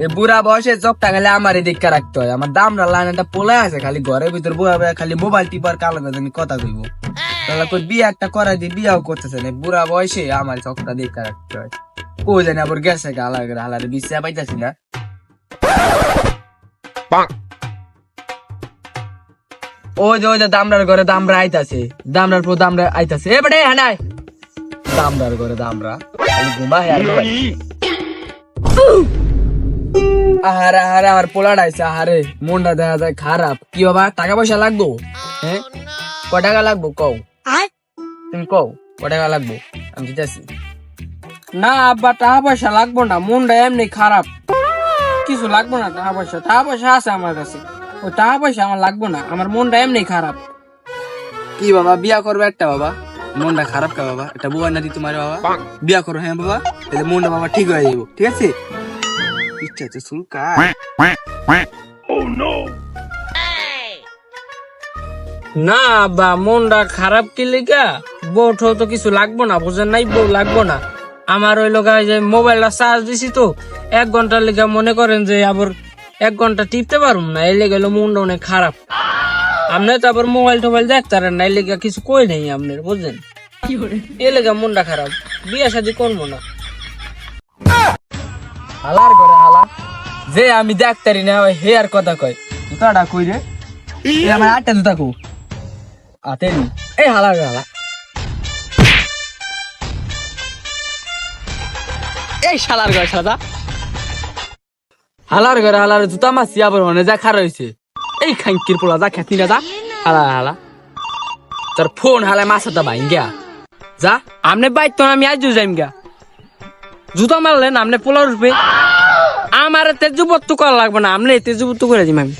এ বুড়া বয়সে চোখটা খালি আমারই দিকটা রাখতে হয়। আমার দামরা লাইন একটা পোলা আছে খালি ঘরের ভিতর বয়া বয়া খালি মোবাইল টিপার কালো আমি কথা কইব। তাহলে তোর বিয়ে একটা করাই দিয়ে বিয়াও করতেছে না, বুড়া বয়সে আমার চোখটা দিকটা রাখতে হয়। কই জানি আবার গেছে হালারে বিশ্বা পাইতাছি না। ওই যে দামরার ঘরে দামরা আইতাছে, দামরার পর দামরা আইতাছে। এ বেটা হানাই দামরার ঘরে দামরা খালি ঘুমায় আর ঘুমায়। আহারে আহারে আমার পোলাটা আইছে, আহারে মনটা দেখা যায় খারাপ। কি বাবা টাকা পয়সা লাগবো? হ্যাঁ ক টাকা লাগবো কও, তুমি কও ক টাকা লাগবো, আমি দিতেছি। না আব্বা টাকা পয়সা লাগবো না, মনটা এমনি খারাপ, কিছু লাগবো না। টাকা পয়সা আছে আমার কাছে, ওই টাকা পয়সা আমার লাগবো না, আমার মনটা এমনি খারাপ। কি বাবা বিয়া করবে একটা বাবা, মনটা খারাপ কা বাবা, একটা বুয়া নাতি তোমার বাবা, বিয়া করো। হ্যাঁ বাবা, তাহলে মনটা বাবা ঠিক হয়ে যাবো, ঠিক আছে? ইচ্ছা আছে সুলকা। না আব্বা মনটা খারাপ কি লিগা, বউ ঠো তো কিছু লাগবো না, বুঝেন নাই, বউ লাগবো না আমার। ওই লোক যে মোবাইলটা চার্জ দিছি তো 1 ঘন্টার লিগা, মনে করেন যে আবার 1 ঘন্টা টিপতে পারুম না, এই লেগে মনটা অনেক খারাপ। আপনি তো আবার মোবাইল টোবাইল দেখতারেন না, এই লেগে কিছু কই নেই আপনার, বুঝলেন? এই লেগে মনটা খারাপ, বিয়ে শাদী করবো না। হালার ঘরে হালা যে আমি দেখতারি না হে আর কথা কয়। জুতাটা কই রে? এই আমার আটটা জুতা কো আতে নি। এই হালার ঘরে হালা, এই শালার ঘরে সাদা হালার ঘরে হালার জুতা মাসি আবার মনে যা খার হয়েছে। এই খাঙ্কির পোলা যা খেতি না যা হালা হালা, তোর ফোন হালা মাছটা ভাই গিয়া যা। আপনি বাইতো না, আমি আজ যাইম গা। জুতা মারলেন আপনি পোলার রূপে, আমার তেজুবত্তু করা লাগবে না, আপনি তেজুবত্তু করে দিম আমি।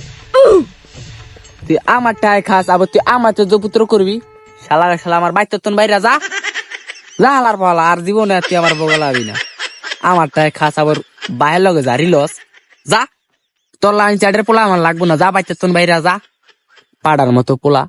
তুই আমার টাই খাস আবার তুই আমার তো জপুত্র করবি, শালা শালা আমার বাইর তোর বাইরা যা যা হালার পালা। আর জীবনে তুই আমার বগলা হবি না, আমার টাই খাস আবার বাইরের লগে জারি লস যা। তোর লাইন চাটের পোলা আমার লাগবো না, যা বাইর তোর বাইরা যা, পাড়ার মতো পোলা।